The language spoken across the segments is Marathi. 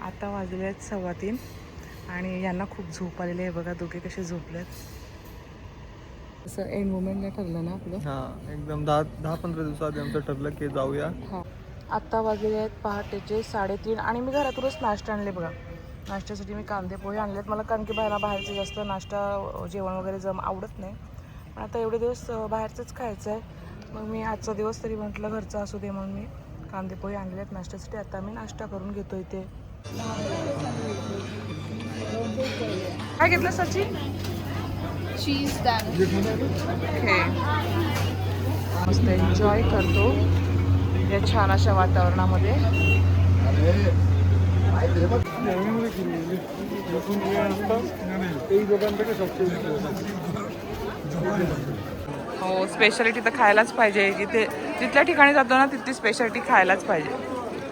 आता वाजले आहेत 3:15 आणि यांना खूप झोप आलेली आहे बघा. दोघे कसे झोपलेत. असं एंड मोमेंटला ठरलं ना आपलं. हां, एकदम 10-15 दिवसाआधी आमचं ठरलं की जाऊया. हां, आत्ता वाजलेले आहेत पहाटेचे 3:30 आणि मी घरातूनच नाश्ता आणले बघा. नाश्त्यासाठी मी कांदे पोहे आणलेत. मला कारण की बाहेरचं जास्त नाश्ता जेवण वगैरे आवडत नाही. पण आता एवढे दिवस बाहेरचंच खायचं आहे. मग मी आजचा दिवस तरी म्हटलं घरचा असू दे म्हणून मी कांदे पोहे आणले आहेत नाश्त्यासाठी. आता मी नाश्ता करून घेतो इथे. काय घेतलं सचिन? चीज दाल. ओके, मस्त एन्जॉय करतो या छान अशा वातावरणामध्ये. हो, स्पेशालिटी तर खायलाच पाहिजे. जिथल्या ठिकाणी जातो ना तिथली स्पेशालिटी खायलाच पाहिजे.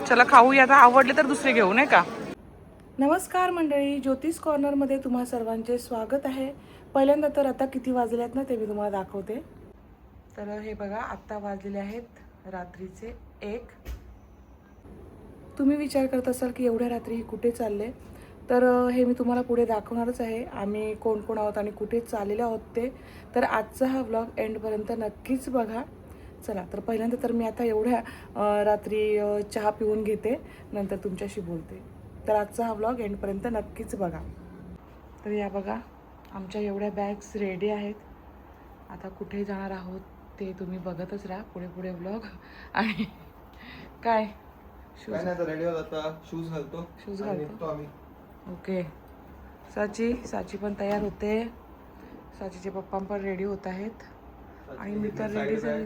चला खाऊया आता, आवडले तर दुसरे घेऊ नाही का. नमस्कार मंडळी, ज्योतिष कॉर्नरमध्ये तुम्हा सर्वांचे स्वागत आहे. पहिल्यांदा तर आता किती वाजले आहेत ना ते मी तुम्हाला दाखवते. तर हे बघा, आत्ता वाजलेले आहेत रात्रीचे 1. तुम्ही विचार करत असाल की एवढ्या रात्री कुठे चालले, तर हे मी तुम्हाला पुढे दाखवणारच आहे. आम्ही कोण कोण आहोत आणि कुठे चाललेले आहोत ते. तर आजचा हा व्लॉग एंडपर्यंत नक्कीच बघा. चला, तर पहिल्यांदा तर मी आता एवढ्या रात्री चहा पिऊन घेते, नंतर तुमच्याशी बोलते. तर आजचा हा व्लॉग एंडपर्यंत नक्कीच बघा. तर या बघा, आमच्या एवढ्या बॅग्स रेडी आहेत. आता कुठे जाणार आहोत ते तुम्ही बघतच राहा पुढे पुढे व्लॉग. आणि काय काय नाही, आता रेडी होत, आता शूज घालतो. शूज आणि घालतो. निघतो आम्ही. ओके, साची पण तयार होते. साचीचे पप्पा पण रेडी होत आहेत आणि मी तर रेडी झाली.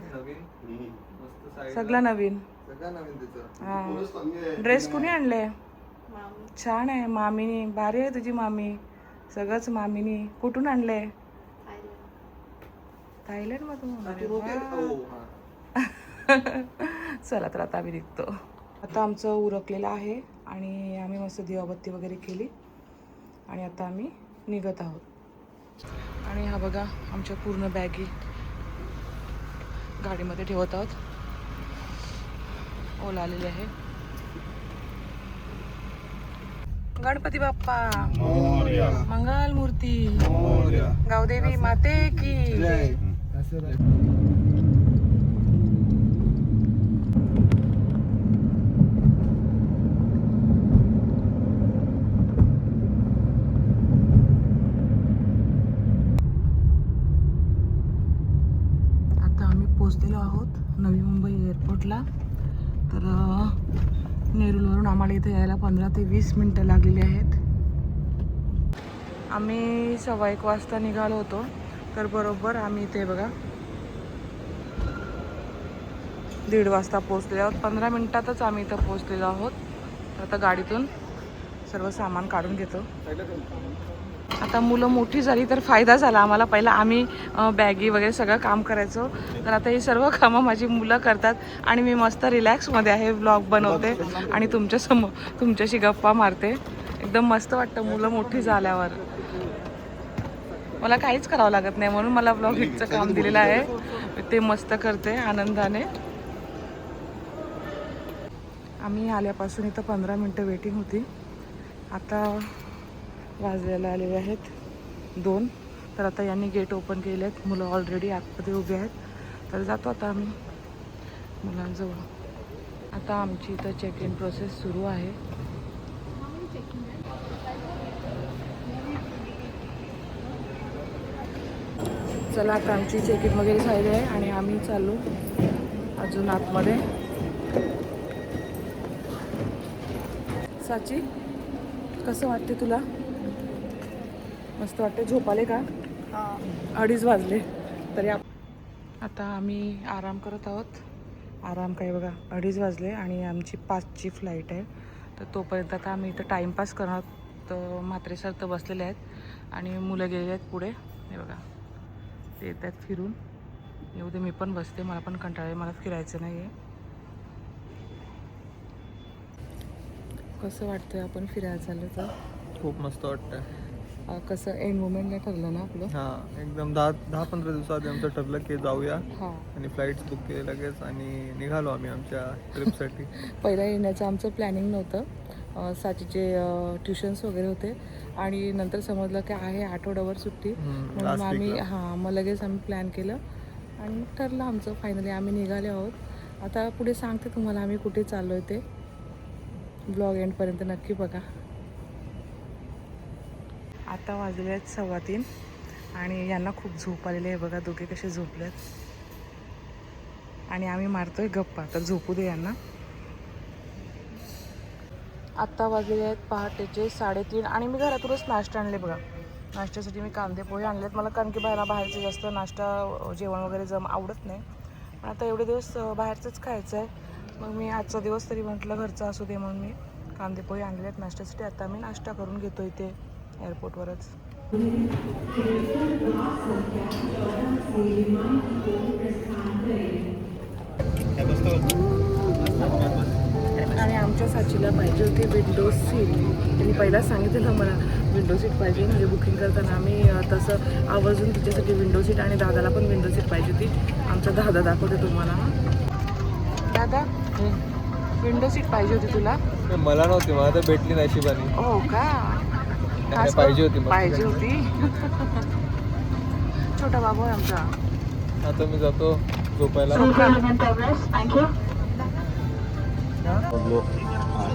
सगळं नवीन. हां, ड्रेस कोणी आणले? छान आहे. मामीनी, भारी आहे तुझी मामी. सगळंच मामीनी. कुठून आणले? थायलंडमधून. चला, तर आता आम्ही निघतो. आता आमचं उरकलेलं आहे आणि आम्ही मस्त दिवाबत्ती वगैरे केली आणि आता आम्ही निघत आहोत. आणि हा बघा, आमच्या पूर्ण बॅगी गाडीमध्ये ठेवत आहोत. ओला आलेली आहे. गणपती बाप्पा मंगल मूर्ती, गावदेवी माते की. आता आम्ही पोहोचलेलो आहोत नवी मुंबई एअरपोर्टला. तर नेरूलवरून आम्हाला इथे यायला 15 ते 20 मिनटं लागलेली आहेत. आम्ही 1:15 वाजता निघालो होतो. तर बरोबर आम्ही इथे बघा 1:30 वाजता पोहोचलेलो आहोत. 15 मिनटातच आम्ही इथं पोहोचलेलो आहोत. तर आता गाडीतून सर्व सामान काढून घेतो. आता मुलं मोठी झाली तर फायदा झाला आम्हाला. पहिला आम्ही बॅगी वगैरे सगळं काम करायचो, तर आता ही सर्व कामं माझी मुलं करतात आणि मी मस्त रिलॅक्समध्ये आहे. व्लॉग बनवते आणि तुमच्याशी गप्पा मारते. एकदम मस्त वाटतं मुलं मोठी झाल्यावर. मला काहीच करावं लागत नाही, म्हणून मला व्लॉगिंगचं काम दिलेलं आहे. ते मस्त करते आनंदाने. आम्ही आल्यापासून इथं 15 मिनटं वेटिंग होती. आता वाजलेला आलेले आहेत 2. तर आता यांनी गेट ओपन केले आहेत. मुलं ऑलरेडी आतमध्ये उभे आहेत. तर जातो आता आम्ही मुलांजवळ. आता आमची इथं चेक इन प्रोसेस सुरू आहे. चला, आता आमची चेक इन वगैरे झाली आहे आणि आम्ही चाललो अजून आतमध्ये. साची, कसं वाटते तुला? मस्त वाटते. झोप आले का? 2:30 वाजले तरी आता आम्ही आराम करत आहोत. आराम काय बघा, 2:30 वाजले आणि आमची 5ची फ्लाईट आहे. तर तोपर्यंत आता आम्ही इथं टाईमपास करणार. तर म्हात्रे सर तर बसलेले आहेत आणि मुलं गेलेले आहेत पुढे. हे बघा, ते येत आहेत फिरून. येऊ दे, मी पण बसते. मला पण कंटाळा, मला फिरायचं नाही आहे. कसं वाटतं आपण फिरायला चाललं तर? खूप मस्त वाटतं. कसं एंड मोमेंटला ठरलं ना आपलं. हां, एकदम 10-15 दिवसाआधी आमचं ठरलं की जाऊया. हां, आणि फ्लाईट्स बुक केले लगेच आणि निघालो आम्ही आमच्या ट्रिपसाठी. पहिला येण्याचं आमचं प्लॅनिंग नव्हतं, साचीचे ट्युशन्स वगैरे होते आणि नंतर समजलं की आहे आठवड्यावर सुट्टी म्हणून last मग आम्ही week ला. मग लगेच आम्ही प्लॅन केलं आणि मग ठरलं आमचं फायनली आम्ही निघाले आहोत. आता पुढे सांगते तुम्हाला आम्ही कुठे चाललो आहे ते. ब्लॉग एंडपर्यंत नक्की बघा. आता वाजले आहेत 3:15 आणि यांना खूप झोप आलेली आहे बघा. दोघे कसे झोपलेत आणि आम्ही मारतोय गप्पा. तर झोपू दे यांना. आत्ता वाजलेले आहेत पहाटेचे 3:30 आणि मी घरातूनच नाश्ता आणले बघा. नाश्त्यासाठी मी कांदे पोहे आणलेत. मला कारण की बाहेरचं जास्त नाश्ता जेवण वगैरे आवडत नाही. पण आता एवढे दिवस बाहेरचंच खायचं आहे. मग मी आजचा दिवस तरी म्हटलं घरचा असू दे म्हणून मी कांदे पोहे आणले आहेत नाश्त्यासाठी. आता मी नाश्ता करून घेतो इथे एअरपोर्टवरच. आणि आमच्या साचीला पाहिजे होती विंडो सीट. त्यांनी पहिलाच सांगितलं मला विंडो सीट पाहिजे. म्हणजे बुकिंग करताना आम्ही तसं आवर्जून तिच्यासाठी विंडो सीट आणि दादाला पण विंडो सीट पाहिजे होती. आमचा दादा दाखवते तुम्हाला. दादा विंडो सीट पाहिजे होती तुला? मला नव्हती, मला तर भेटली नशिबाने. हो का? पाहिजे होती. पाहिजे होती. छोटा बाबू आहे आमचा. आता मी जातो झोपायला.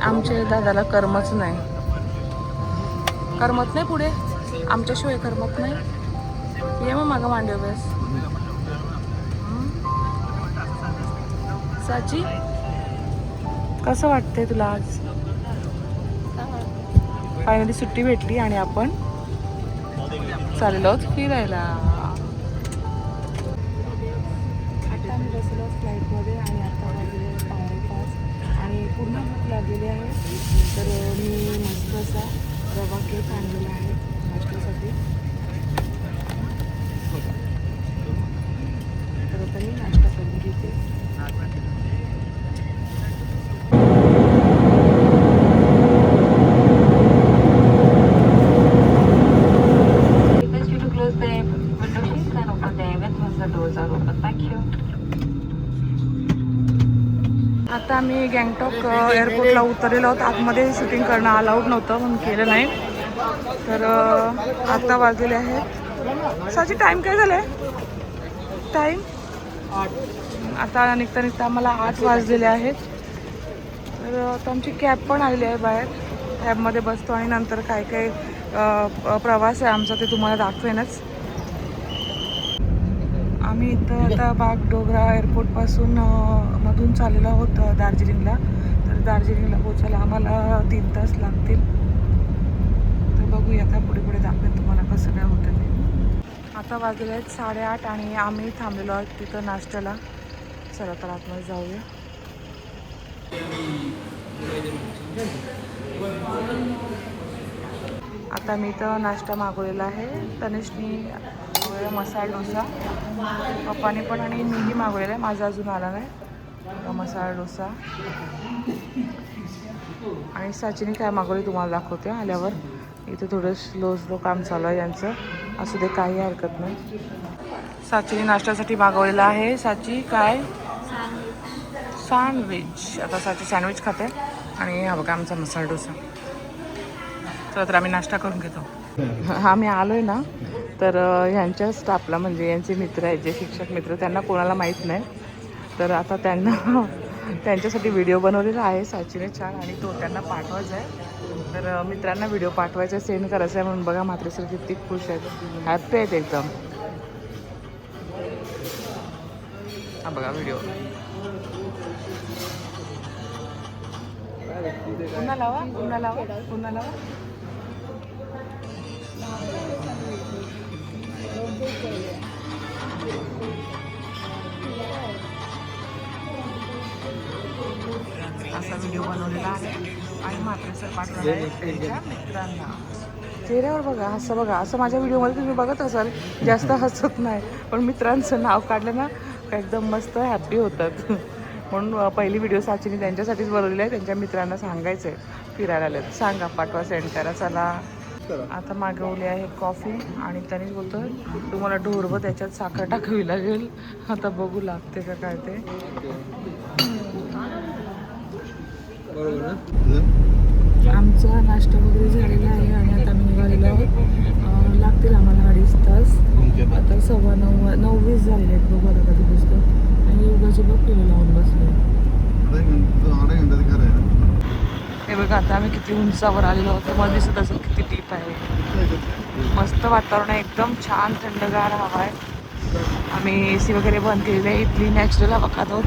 आमच्या दादाला करमत नाही. करमत नाही पुढे आमच्याशिवाय करमत नाही. ये मग मागं मांडव बस. साची कसं वाटतंय तुला आज? फायनली सुट्टी भेटली आणि आपण चाललेलो आहोत फिरायला. आता आम्ही बसलो फ्लाईटमध्ये आणि आता वाजले 4:45 आणि पूर्ण भूक लागलेली आहे. तर मी मस्त असा रवा केक आणलेला आहे नाश्त्यासाठी. तर आता मी नाश्ता करून घेते. आता आम्ही गँगटॉक एअरपोर्टला उतरलेलो आहोत. आतमध्ये शूटिंग करणं अलाउड नव्हतं म्हणून केलं नाही. तर आत्ता वाजलेले आहेत साची टाईम काय झालं आहे? टाईम आता निघता आम्हाला 8 वाजलेले आहेत. तर आता आमची कॅब पण आलेली आहे बाहेर. कॅबमध्ये बसतो आणि नंतर काय काय प्रवास आहे आमचा ते तुम्हाला दाखवेनच. आम्ही इथं आता बागडोगरा एअरपोर्टपासून मधून चाललेलो आहोत दार्जिलिंगला. तर दार्जिलिंगला पोचायला आम्हाला 3 तास लागतील. तर बघूया आता पुढे दाखवेन तुम्हाला कसं काय होतं ते. आता वाजले आहेत 8:30 आणि आम्ही थांबलेलो आहोत तिथं नाश्त्याला. चला तर आतमध्ये जाऊया. आता मी इथं नाश्ता मागवलेला आहे. तनिषनी मसाला डोसा, पप्पाने पण आणि मीही मागवलेला आहे. माझा अजून आला नाही मसाला डोसा. आणि साचीने काय मागवले तुम्हाला दाखवते आल्यावर. इथे थोडं स्लो काम चालू आहे यांचं. असू दे काही हरकत नाही. साचीने नाश्त्यासाठी मागवलेला आहे. साची काय? सँडविच. आता साची सँडविच खाते आणि हा बघा आमचा मसाला डोसा. तर आम्ही नाश्ता करून घेतो. आम्ही आलो आहे ना तर ह्यांच्या स्टाफला म्हणजे यांचे मित्र आहेत जे शिक्षक मित्र त्यांना कोणाला माहीत नाही. तर आता त्यांच्यासाठी व्हिडिओ बनवलेला आहे साचीने छान आणि तो त्यांना पाठवायचा आहे. तर मित्रांना व्हिडिओ पाठवायचा सेंड करायचा आहे म्हणून बघा मात्र सर किती खुश आहेत. हॅप्पी आहेत एकदम. हा बघा व्हिडिओ. पुन्हा लावा. असा व्हिडिओ बनवलेला आहे आणि मात्र सर पाठवणार आहे त्यांच्या मित्रांना. चेहऱ्यावर बघा हसं बघा. असं माझ्या व्हिडिओमध्ये तुम्ही बघत असाल जास्त हसत नाही पण मित्रांचं नाव काढलं ना का एकदम मस्त हॅप्पी होतात. म्हणून पहिली व्हिडिओ साचीने त्यांच्यासाठीच बनवलेली आहे. त्यांच्या मित्रांना सांगायचं आहे फिरायला आले सांगा पाठवा सेंड करा. चला आता मागवली आहे कॉफी आणि त्यानेच बोलतो तुम्हाला ढोरवं त्याच्यात साखर टाकावी लागेल. आता बघू लागते का काय ते. आमचा नाश्ता वगैरे झालेला आहे आणि आता आम्ही निघालेलो आहोत. लागतील आम्हाला 2.5 तास. आता 9:20 झालेले आहेत. बघू आता कधी बसतो. आणि योगाचे बघ टीव्ही लावून बसलो. हे बघा आता आम्ही किती उंचावर आलेलो आहोत. तुम्हाला दिसत असेल किती डीप आहे. मस्त वातावरण आहे, एकदम छान थंडगार हवा आहे. आम्ही AC वगैरे बंद केलेली आहे. इथली नॅचरल हवा खात आहोत.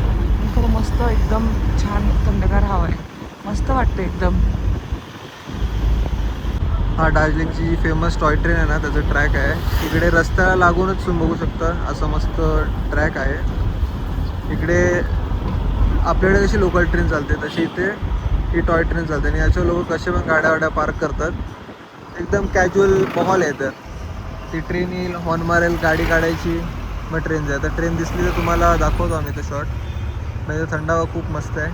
खरं मस्त एकदम छान थंडगार हवा आहे. मस्त वाटतं एकदम. हा दार्जिलिंगची फेमस टॉय ट्रेन आहे ना, त्याचं ट्रॅक आहे. इकडे रस्त्याला लागूनच तुम्ही बघू शकता असं मस्त ट्रॅक आहे. इकडे आपल्याकडे कशी लोकल ट्रेन चालते तशी इथे ही टॉय ट्रेन चालते. आणि याच्या लोक कसे पण गाड्या पार्क करतात. एकदम कॅज्युअल माहोल आहे तर. ती ट्रेन येईल, हॉर्न मारेल, गाडी काढायची, मग ट्रेन जाईल. तर ट्रेन दिसली तर तुम्हाला दाखवतो आम्ही ते शॉट. म्हणजे थंडावा खूप मस्त आहे.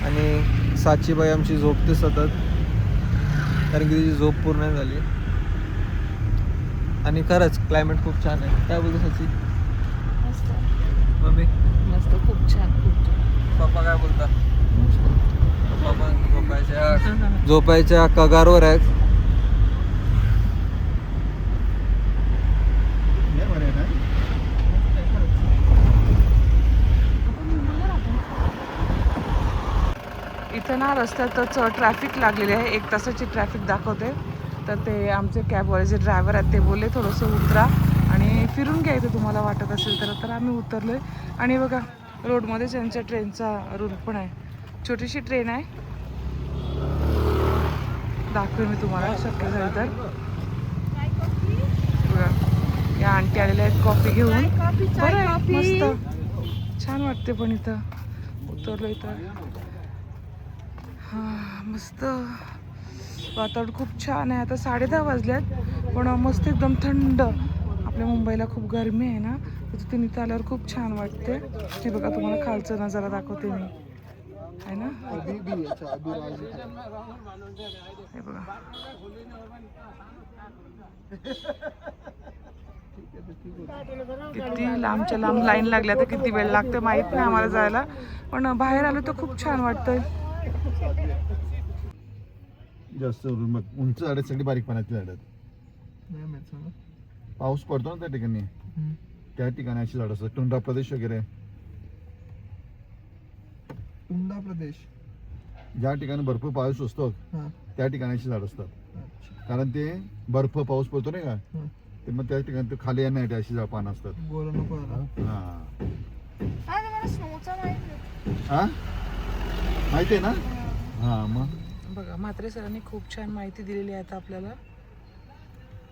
आणि साचीबाई आमची झोपते सतत, कारण की तिची झोप पूर्ण नाही झाली. आणि खरंच क्लायमेट खूप छान आहे. काय बोलतो साची? मम्मी मस्त, खूप छान, खूप छान. पप्पा काय बोलता? पप्पा झोपायच्या कगारवर आहेत. इथं ना रस्त्यातच ट्रॅफिक लागलेली आहे. 1 तासाची ट्रॅफिक दाखवते. तर ते आमचे कॅबवाले जे ड्रायव्हर आहेत ते बोलले थोडंसं उतरा आणि फिरून घ्यायचं तुम्हाला वाटत असेल तर आम्ही उतरलोय. आणि बघा रोडमध्येच यांच्या ट्रेनचा रूट पण आहे. छोटीशी ट्रेन आहे, दाखवेन मी तुम्हाला शक्य झालं तर. बघा या आंटी आलेल्या आहेत कॉफी घेऊन. बरं आहे, मस्त छान वाटते. पण इथं उतरलो इथं. हां मस्त वातावरण खूप छान आहे. आता 10:30 वाजल्यात पण मस्त एकदम थंड. आपल्या मुंबईला खूप गरमी आहे ना, तर तिथे इथं आल्यावर खूप छान वाटते. हे बघा तुम्हाला खालचं नजारा दाखवते मी, आहे ना. हे बघा किती लांबच्या लांब लाईन लागल्या तर किती वेळ लागते माहित नाही आम्हाला जायला. पण बाहेर आलो तर खूप छान वाटतंय. जास्त उंच झाडासाठी बारीक पाण्यातली झाड. पाऊस पडतो ना त्या ठिकाणी अशी झाड असतात. टुंड्रा प्रदेश वगैरे, टुंडा प्रदेश ज्या ठिकाणी भरपूर पाऊस असतो त्या ठिकाणी अशी झाड असतात. कारण ते बर्फ पाऊस पडतो नाही का, ते मग त्या ठिकाणी ते खाली येण्यासाठी अशी झाड पानं असतात. हा माहिती आहे ना. हा मग बघा म्हात्रे सरांनी खूप छान माहिती दिलेली आहे आता आपल्याला.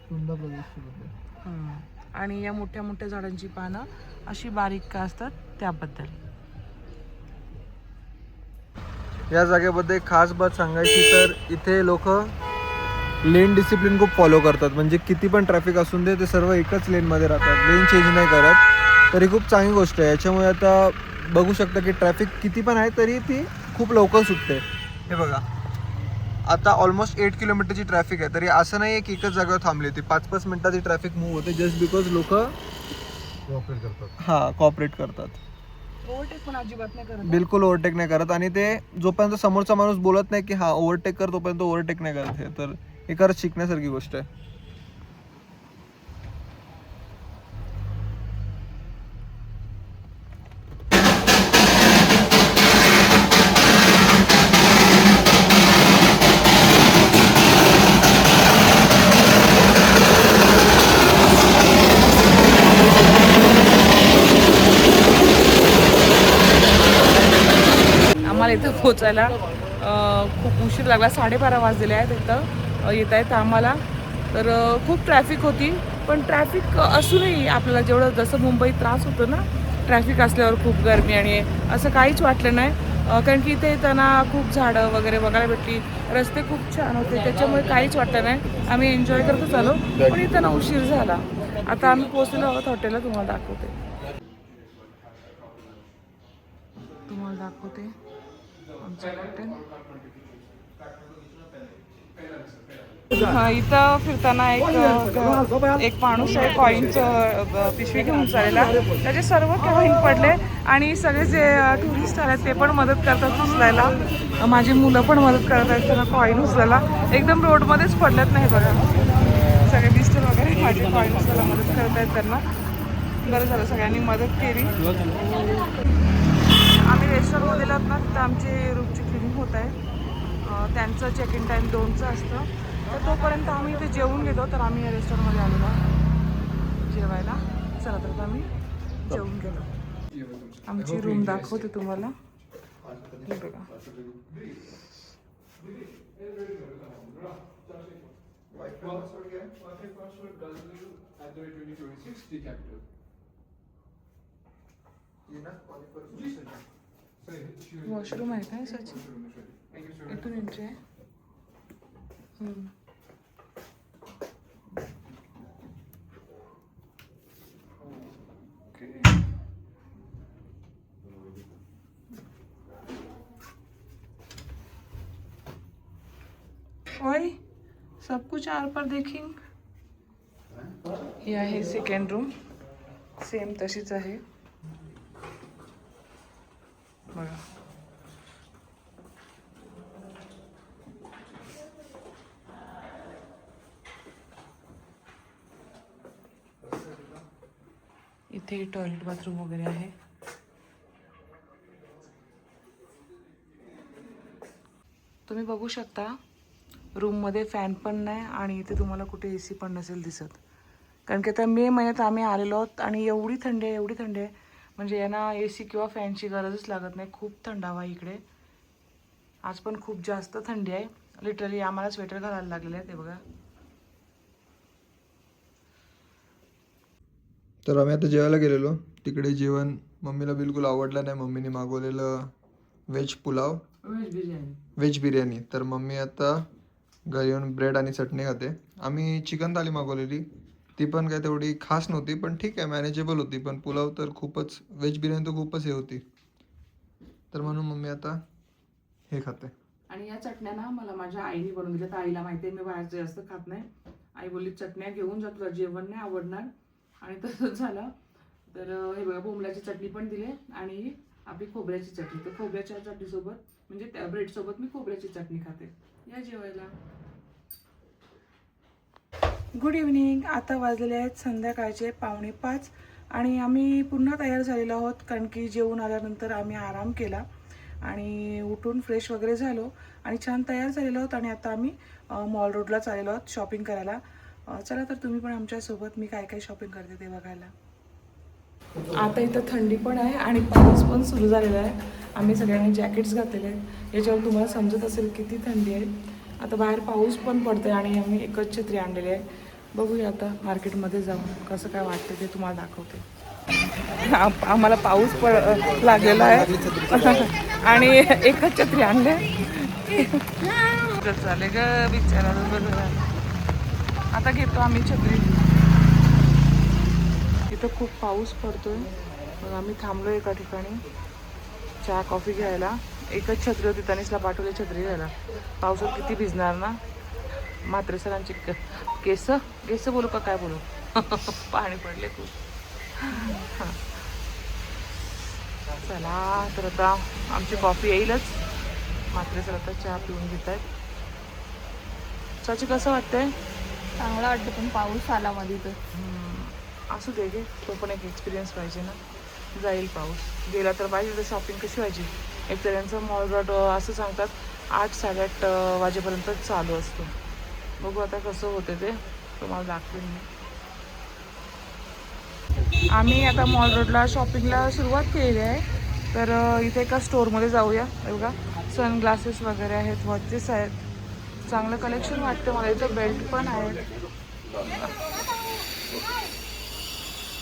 टुंडा प्रदेश. आणि या मोठ्या मोठ्या झाडांची पानं अशी बारीक का असतात त्याबद्दल. या जागेबद्दल एक खास बात सांगायची तर इथे लोक लेन डिसिप्लिन खूप फॉलो करतात. म्हणजे किती पण ट्रॅफिक असून दे ते सर्व एकच लेनमध्ये राहतात, लेन चेंज नाही करत. तर ही खूप चांगली गोष्ट आहे. याच्यामुळे आता बघू शकता की ट्रॅफिक किती पण आहे तरी ती खूप लवकर सुटते. हे बघा आता ऑलमोस्ट 8 किलोमीटरची ट्रॅफिक आहे, तरी असं नाही आहे की एकच जागेवर थांबली होती. 5-5 मिनिटाची ट्रॅफिक मूव्ह होते जस्ट बिकॉज लोक कॉपरेट करतात. कॉपरेट करतात. ओव्हरटेक पण अजिबात नाही करत. बिलकुल ओव्हरटेक नाही करत. आणि ते जोपर्यंत समोरचा माणूस बोलत नाही की हा ओव्हरटेक कर तोपर्यंत ओव्हरटेक नाही करत. हे तर हे खरंच शिकण्यासारखी गोष्ट आहे. आम्हाला इथं पोचायला खूप उशीर लागला. 12:30 वाजलेले आहेत इथं येत आहेत आम्हाला. तर खूप ट्रॅफिक होती. पण ट्रॅफिक असूनही आपल्याला जेवढं जसं मुंबईत त्रास होतो ना ट्रॅफिक असल्यावर खूप गरमी आणि असं काहीच वाटलं नाही. कारण की इथे येताना खूप झाडं वगैरे बघायला भेटली, रस्ते खूप छान होते, त्याच्यामुळे काहीच वाटलं नाही. आम्ही एन्जॉय करतच आलो. पण इथं उशीर झाला. आता आम्ही पोहोचलेलो आहोत हॉटेलला. तुम्हाला दाखवते आमचं हॉटेल. हा, इथं फिरताना एक माणूस आहे कॉईनचं पिशवी घेऊन चाललेला. त्याचे सर्व कॉईन पडले आणि सगळे जे टुरिस्ट आले ते पण मदत करतात उचलायला. माझी मुलं पण मदत करत आहेत त्यांना कॉईन उचलायला. एकदम रोडमध्येच पडलेत नाही बघा, सगळे मिस्टर वगैरे माझे कॉईन उचलायला मदत करत आहेत त्यांना. बरं झालं सगळ्यांनी मदत केली. आम्ही रेस्टॉरंटमध्ये गेलो ना, तिथं आमची रूमची क्लिनिंग होत आहे. त्यांचं चेक इन टाईम 2चं असतं, तर तोपर्यंत आम्ही इथे जेवून घेतो. तर आम्ही या रेस्टॉरंटमध्ये आलेलो जेवायला. चला तर आम्ही जेवून घेतो. आमची रूम दाखवते तुम्हाला. हे बघा, वॉशरूम आहे काय सचिन? इथून एंट्री आहे. ओए, सब कुछ आर पर देखेंगे. ही आहे सेकंड रूम, सेम तशीच आहे बघा. इथे टॉयलेट बाथरूम वगैरे आहे. तुम्ही बघू शकता रूममध्ये फॅन पण नाही आणि इथे तुम्हाला कुठे AC पण नसेल दिसत. कारण की आता मे महिन्यात आम्ही आलेलो आहोत आणि एवढी थंडी आहे म्हणजे यांना AC किंवा फॅनची गरजच लागत नाही. खूप थंडावा इकडे. आज पण खूप जास्त थंडी आहे. लिटरली आम्हाला स्वेटर घालायला लागलेले आहे ते बघा. तर आम्ही आता जेवायला गेलेलो. तिकडे जेवण मम्मीला बिलकुल आवडलं नाही. मम्मीने मागवलेलं व्हेज पुलाव, व्हेज बिर्याणी. तर मम्मी आता घरी येऊन ब्रेड आणि चटणी खाते. आम्ही चिकन थाली मागवलेली, ती पण काय तेवढी खास नव्हती, पण ठीक आहे, मॅनेजेबल होती. पण पुलाव तर खूपच, व्हेज बिर्याणी तर खूपच हे होती. तर म्हणून मम्मी आता हे खाते. आणि या चटण्या ना मला माझ्या आईने बनवून दिल्या. तर आईला माहिती आहे मी बाहेरचं जास्त खात नाही. आई बोलली चटण्या घेऊन जा, तुला जेवण नाही आवडणार. आणि तसंच झालं. तर हे बघा, बोंबलाची चटणी पण दिली आणि आपली खोबऱ्याची चटणी. तर खोबऱ्याच्या चटणीसोबत म्हणजे त्या ब्रेडसोबत मी खोबऱ्याची चटणी खाते. या जेवायला. Good evening. आता वाजलेले आहेत संध्याकाळचे 4:45 आणि आम्ही पुन्हा तयार झालेलो आहोत. कारण की जेवून आल्यानंतर आम्ही आराम केला आणि उठून फ्रेश वगैरे झालो आणि छान तयार झालेलो आहोत. आणि आता आम्ही मॉल रोडला चाललेलो आहोत शॉपिंग करायला. चला तर तुम्ही पण आमच्यासोबत मी काय काय शॉपिंग करते ते बघायला. आता इथं थंडी पण आहे आणि पाऊस पण सुरू झालेला आहे. आम्ही सगळ्यांनी जॅकेट्स घातलेले आहेत. याच्यावर तुम्हाला समजत असेल किती थंडी आहे. आता बाहेर पाऊस पण पडतो आहे आणि आम्ही एकच छत्री आणलेली आहे. बघूया आता मार्केटमध्ये जाऊन कसं काय वाटतं ते तुम्हाला दाखवते. आम्हाला पाऊस लागलेला आहे आणि एकच छत्री आणले. चालेल ग बिचारा. आता घेतो आम्ही छत्री. इथं खूप पाऊस पडतोय. मग आम्ही थांबलो एका ठिकाणी चहा कॉफी घ्यायला. एकच छत्री होती, तनिषला पाठवली छत्री घ्यायला. पावसात किती भिजणार ना. म्हात्रे सरांची केस बोलू का काय बोलू. पाणी पडले खूप. चला तर आता आमची कॉफी येईलच. म्हात्रे सर आता चहा पिऊन घेत आहेत. चाची कसं वाटतंय? चांगला वाटतं, पण पाऊस आला मध्ये तर असू दे गे, तो पण एक एक्सपिरियन्स पाहिजे ना. जाईल पाऊस, गेला तर पाहिजे. तर शॉपिंग कशी व्हायची. एक तर यांचं मॉल रोड असं सांगतात 8-8:30 वाजेपर्यंत चालू असतो. बघू आता कसं होते ते तुम्हाला दाखवेन मी. आम्ही आता मॉल रोडला शॉपिंगला सुरुवात केली आहे. तर इथे एका स्टोअरमध्ये जाऊया. बघा सनग्लासेस वगैरे आहेत, वॉचेस आहेत. चांगलं कलेक्शन वाटतं मला. इथं बेल्ट पण आहेत.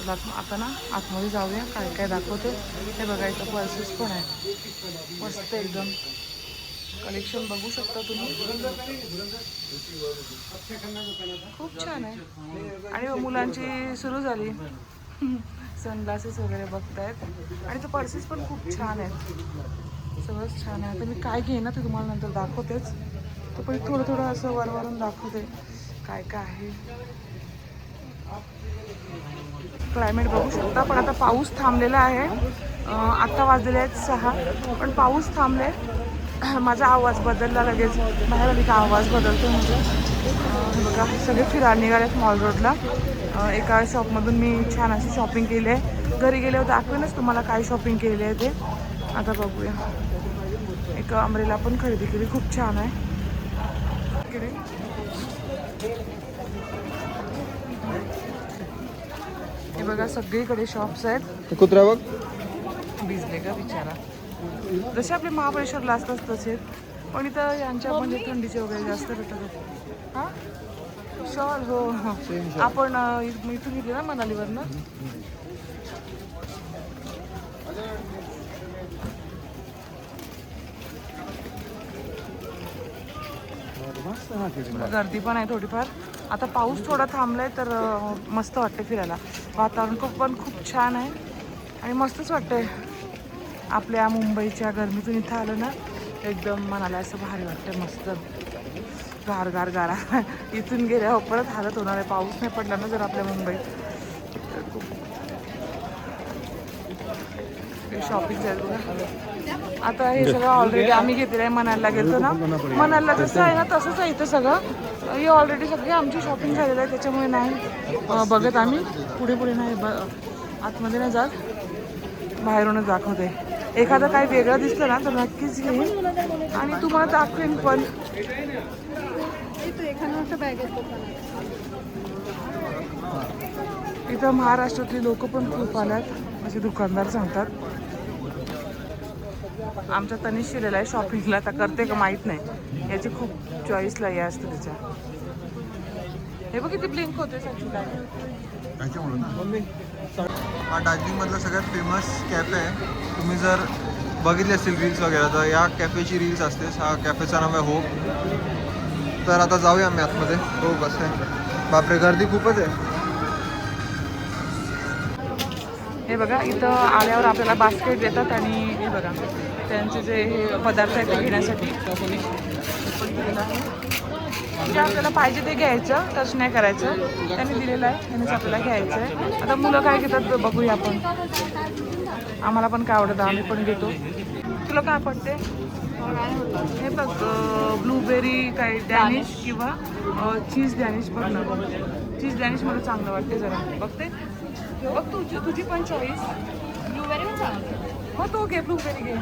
आता ना आतमध्ये जाऊया, काय काय दाखवते हे बघा. इथं पर्सेस पण आहेत मस्त एकदम. कलेक्शन बघू शकता तुम्ही, खूप छान आहे. आणि मुलांची सुरू झाली सनग्लासेस वगैरे बघतायत. आणि तो पर्सेस पण खूप छान आहेत, सगळंच छान आहे. आता मी काय घेईन ना ते तुम्हाला नंतर दाखवतेच. तर पण थोडं थोडं असं वरवरून दाखवते काय काय आहे. क्लायमेट बघू शकता, पण आता पाऊस थांबलेला आहे. आत्ता वाजलेले आहेत 6, पण पाऊस थांबले. माझा आवाज बदलला लगेच, बाहेर आली का आवाज बदलतो म्हणजे. बघा सगळे फिरायला निघालेत मॉल रोडला. एका शॉपमधून मी छान अशी शॉपिंग केली आहे. घरी गेल्यावर दाखवेनच तुम्हाला काय शॉपिंग केली आहे ते. आता बघूया. एक अमरेला पण खरेदी केली, खूप छान आहे. हे बघा सगळीकडे शॉप्स आहेत. कुत्रा बघ भिजले का बिचारा. जसे आपले महाबळेश्वरला असतात तसेच, पण इथं यांच्या म्हणजे थंडीचे वगैरे जास्त भेटतात. हां शॉल हो हो आपण इथून घेतली ना मनालीवरनं. गर्दी पण आहे थोडीफार. आता पाऊस थोडा थांबलाय तर मस्त वाटते फिरायला. वातावरण पण खूप छान आहे आणि मस्तच वाटतंय. आपल्या मुंबईच्या गरमीतून इथं आलं ना एकदम मनाला असं भारी वाटतं. मस्त गार गार गारा. इथून गेल्यावर परत हालत होणार आहे. पाऊस नाही पडला ना जर आपल्या मुंबईत. शॉपिंग झाली बघा. आता हे सगळं ऑलरेडी आम्ही घेतलेलं आहे. मनालीला गेलतो ना, मनालीला जसं आहे ना तसंच आहे इथं सगळं. हे ऑलरेडी सगळे आमची शॉपिंग झालेलं आहे, त्याच्यामुळे नाही बघत आम्ही. पुढे पुढे नाही आतमध्ये नाही जात, बाहेरूनच दाखवते. एखादं काही वेगळं दिसलं ना तर नक्कीच घेईन आणि तुम्हाला दाखवेन पण. इथं महाराष्ट्रातली लोक पण खूप आल्यात असे दुकानदार सांगतात. आमच्या तनिष शिलेला आहे शॉपिंगला. आता करते का माहीत नाही, याची खूप चॉईसला हे असतं त्याच्या. हे बघ किती ब्लिंक होते सचिन. हा दार्जिलिंगमधला सगळ्यात फेमस कॅफे आहे. तुम्ही जर बघितले असतील रील्स वगैरे तर या कॅफेची रील्स असतेच. हा कॅफेचं नाव आहे होप. तर आता जाऊया आम्ही आतमध्ये. हो कसं आहे, बापरे गर्दी खूपच आहे. हे बघा इथं आल्यावर आपल्याला बास्केट देतात आणि हे बघा त्यांचे जे हे पदार्थ आहेत ते घेण्यासाठी जे आपल्याला पाहिजे ते घ्यायचं, टच नाही करायचं. त्यांनी दिलेलं आहे, त्यांनीच आपल्याला घ्यायचं आहे. आता मुलं काय घेतात बघूया आपण. आम्हाला पण काय आवडतं आम्ही पण घेतो. तुला काय पडते? हे बघ ब्लूबेरी काय डॅनिश किंवा चीज डॅनिश बघ ना. चीज डॅनिश मला चांगलं वाटते जरा. बघते बघ तुझी पण चॉईस. ब्लूबेरी पण चांगली. हो तो घे ब्लूबेरी घे.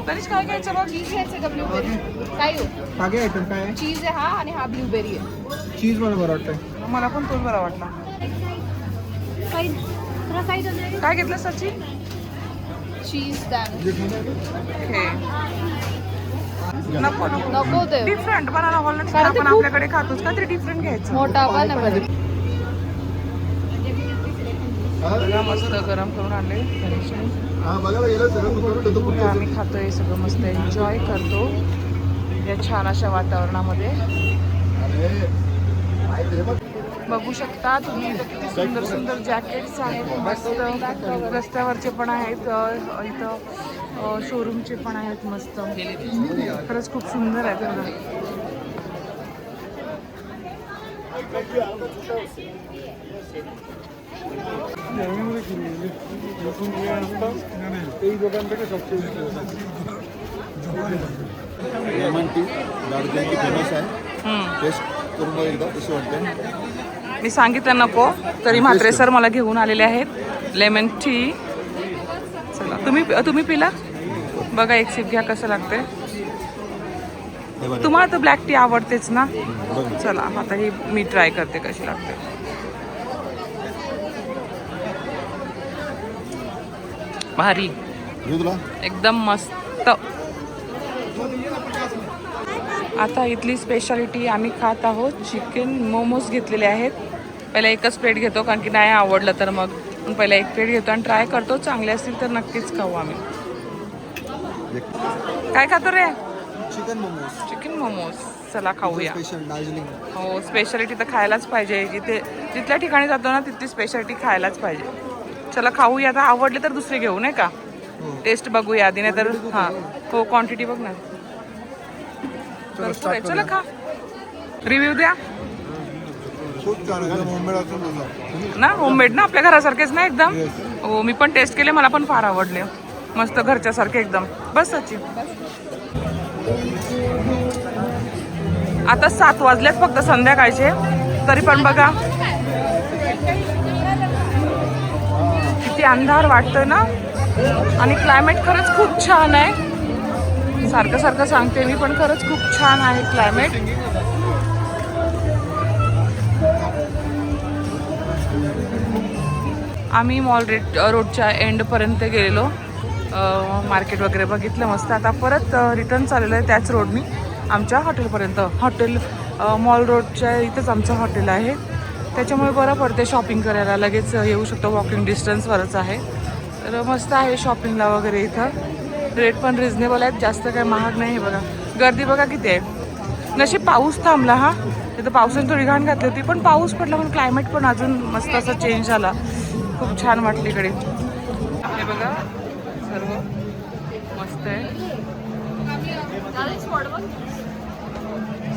तरीच काय घ्यायचं बघ. चीज घ्यायचं का ब्लूबेरी? काय हो काय आयटम काय आहे? चीज आहे हा आणि हा ब्लूबेरी आहे. चीज मला बरं वाटतंय. मला पण तोच बरा वाटला. काय घेतलं सचिन? चीज डॅनिश. हे नको नको नको ते डिफरंट बनाना वॉलनट कारण ते आपण खूप- आपल्याकडे खातोच, काहीतरी डिफरंट घ्यायचं. मोठा पण आहे बरं. बघा मस्त गरम करून आणले तनिषने. हा बघायला गेलं सगळं हे आम्ही खातोय सगळं मस्त एन्जॉय करतो या छान अशा वातावरणामध्ये. बघू शकता तुम्ही इथं किती सुंदर सुंदर जॅकेट्स आहेत. मस्त रस्त्यावरचे पण आहेत, इथं शोरूमचे पण आहेत. मस्त खरंच खूप सुंदर आहेत बघा. लेमन टी दार्जिलिंगची फेमस आहे. टेस्ट करून बघ एकदा कशी वाटते. मी सांगितलं नको तरी म्हात्रे सर मला घेऊन आलेले आहेत लेमन टी. चला तुम्ही पिला बघा, एक सिप घ्या कसं लागते. तुम्हाला तर ब्लॅक टी आवडतेच ना. चला आता ही मी ट्राय करते कशी लागते. भारी एकदम मस्त. आता इथली स्पेशालिटी आम्ही खात आहोत. चिकन मोमोज घेतलेले आहेत. पहिला एकच प्लेट घेतो कारण की नाही आवडलं तर मग पहिला एक प्लेट घेतो आणि ट्राय करतो. चांगले असतील तर नक्कीच खाऊ आम्ही. काय खातो रे? चिकन मोमोज. चिकन मोमोज. चला खाऊया. स्पेशल दार्जिलिंग. हो स्पेशालिटी तर खायलाच पाहिजे. जिथे जिथल्या ठिकाणी जातो ना तिथली स्पेशालिटी खायलाच पाहिजे. चला खाऊया. आता आवडले तर दुसरे घेऊ नाही का. टेस्ट बघूया आधी, नाही तर हां हो क्वांटिटी बघ ना. भरपूर आहे. चला खा, रिव्ह्यू द्या खूप छान आहे मुंबईला ना. होममेड ना, आपल्या घरासारखेच ना एकदम. हो, मी पण टेस्ट केले, मला पण फार आवडले. मस्त घरच्यासारखे एकदम. बस सची. आता 7 वाजलेत फक्त संध्याकाळचे, तरी पण बघा किती अंधार वाटतोय ना. आणि क्लायमेट खरंच खूप छान आहे. सारखं सारखं सांगते मी, पण खरंच खूप छान आहे क्लायमेट. आम्ही मॉल रोडच्या एंडपर्यंत गेलेलो, मार्केट वगैरे बघितलं मस्त. आता परत रिटर्न चाललेलं आहे त्याच रोडनी आमच्या हॉटेलपर्यंत. हॉटेल मॉल रोडच्या इथंच आमचं हॉटेल आहे, त्याच्यामुळे बरं पडते शॉपिंग करायला. लगेच येऊ शकतो, वॉकिंग डिस्टन्सवरच आहे. तर मस्त आहे शॉपिंगला वगैरे इथं. रेट पण रिजनेबल आहेत, जास्त काय महाग नाही. बघा गर्दी बघा किती आहे. नशीब पाऊस थांबला. हा, तिथं पावसाने थोडी घाण घातली होती, पण पाऊस पडला पण क्लायमेट पण अजून मस्त असं चेंज झाला. खूप छान वाटली इकडे. हे बघा सर्व मस्त आहे.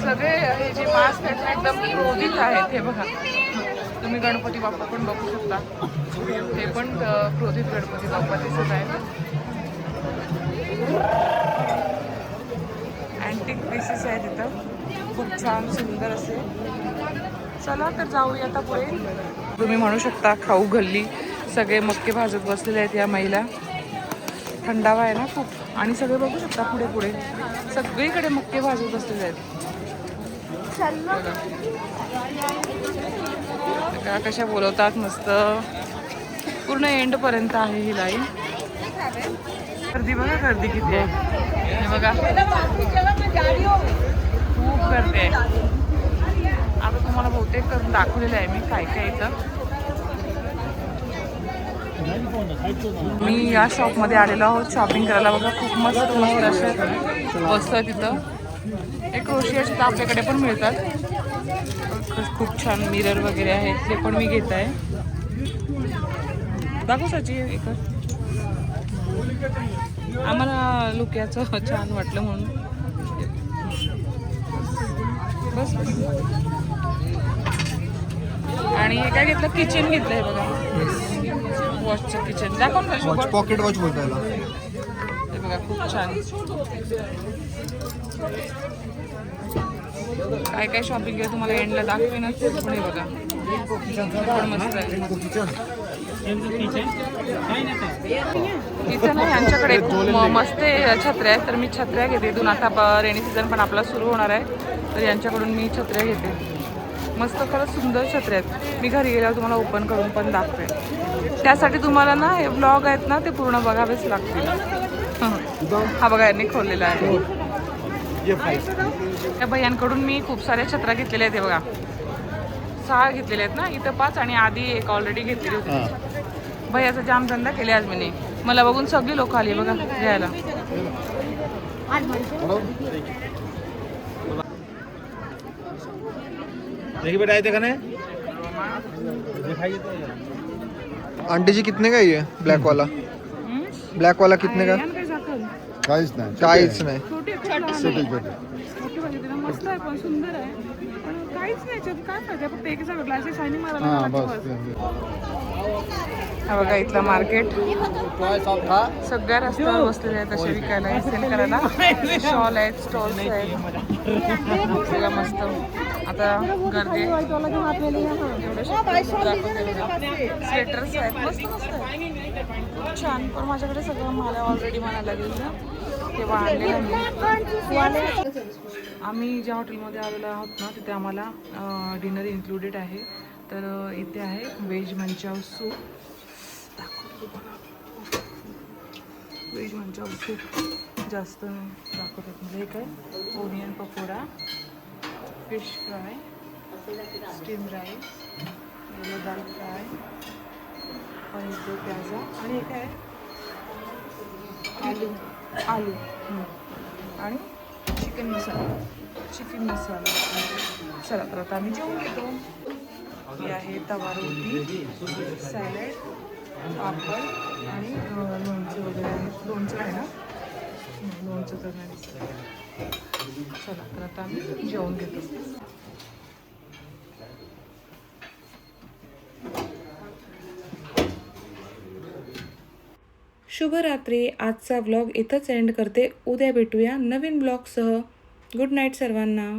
सगळे हे जे मास्क आहेत ना एकदम क्रोधित आहेत. हे बघा, तुम्ही गणपती बाप्पा पण बघू शकता. हे पण क्रोधित गणपती बाप्पा दिसत आहेत. अँटिक पीसेस आहेत इथं, खूप छान सुंदर असे. चला तर जाऊया आता पुढे. तुम्ही म्हणू शकता खाऊ गल्ली. सगळे मक्के भाजत बसलेले आहेत या महिला. थंडावा आहे ना खूप. आणि सगळे बघू शकता पुढे पुढे सगळीकडे मक्के भाजत बसलेले आहेत. का कशा बोलवतात मस्त. पूर्ण एंडपर्यंत आहे ही लाईन. गर्दी बघा, गर्दी किती आहे. हे बघा खूप गर्दी आहे. आता तुम्हाला बहुतेक करून दाखवलेलं आहे मी काय काय इथं. मी या शॉपमध्ये आलेलो आहोत शॉपिंग करायला. बघा खूप मस्त मस्त असे वस्तू आहेत तिथं. हे क्रोशियाचे तर आपल्याकडे पण मिळतात. खूप छान मिरर वगैरे आहेत, ते पण मी घेत आहे. दाखव सची एक. आम्हाला लुक्याचं छान वाटलं म्हणून बस. आणि हे काय घेतलं, किचन घेतलंय बघा, वॉचचं किचन. दाखव ना वॉच, पॉकेट वॉच बोलता याला. हे बघा खूप छान. काय काय शॉपिंग आहे तुम्हाला एंडला दाखवेनच. पुढे बघा पण मस्त आहे. इथं ना यांच्याकडे मस्त छत्र्या आहेत, तर मी छत्र्या घेते इथून. आता रेनी सीझन पण आपला सुरू होणार आहे, तर यांच्याकडून मी छत्र्या घेते. मस्त खरंच सुंदर छत्र्या आहेत. मी घरी गेल्यावर तुम्हाला ओपन करून पण दाखवेन. त्यासाठी तुम्हाला ना हे ब्लॉग आहेत ना ते पूर्ण बघावेच लागतील. हा बघा यांनी खोललेला आहे. त्या भैयांकडून मी खूप साऱ्या छत्र्या घेतलेल्या आहेत. हे बघा 6 घेतलेले आहेत ना, इथं 5 आणि आधी एक ऑलरेडी घेतलेली होती. भैयाचा जाम धंदा केले आज मी. मला बघून सगळी लोक आली बघा घ्यायला. आंटी जी कितने का ये ब्लैक वाला? ब्लैक वाला कितने का? काहीच नाही, काहीच नाही. छोटे छोटे छोटे. मस्त आहे पण सुंदर आहे. पण काहीच नाही याच्यात, काय फायदा. फक्त एक ग्लास शायनिंग हा मारायला. बस. हा बघा इथलं मार्केट. सगळ्या रस्त्यावर बसलेले आहेत असे विकायला, सेल करायला. शॉल आहेत, स्टॉल्स आहेत, सगळं मस्त. आता गर्दी स्वेटर्स आहेत, मस्त मस्त आहेत, खूप छान. पण माझ्याकडे सगळं मला ऑलरेडी म्हणायला लागेल ना, तेव्हा आणलेलं मी. आम्ही ज्या हॉटेलमध्ये आलेलो आहोत ना तिथे आम्हाला डिनर इन्क्लुडेड आहे. तर इथे आहे veg manchow soup. Veg manchow soup जास्त दाखवतात म्हणजे. हे काय onion pakoda, fish fry, steam rice, dal fry, paneer do pyaza आणि हे काय आलू आलू आणि चिकन मसाला. चला तर आता आम्ही जेवून घेतो. ही आहे तवा रोटी, सॅलड, पापड आणि लोणचं वगैरे आहे. लोणचं आहे ना, लोणचं तर नाही. चला तर आता आम्ही जेवून घेतो. शुभरात्री. आजचा व्लॉग इथंच एंड करते. उद्या भेटूया नवीन ब्लॉगसह. गुड नाईट सर्वांना.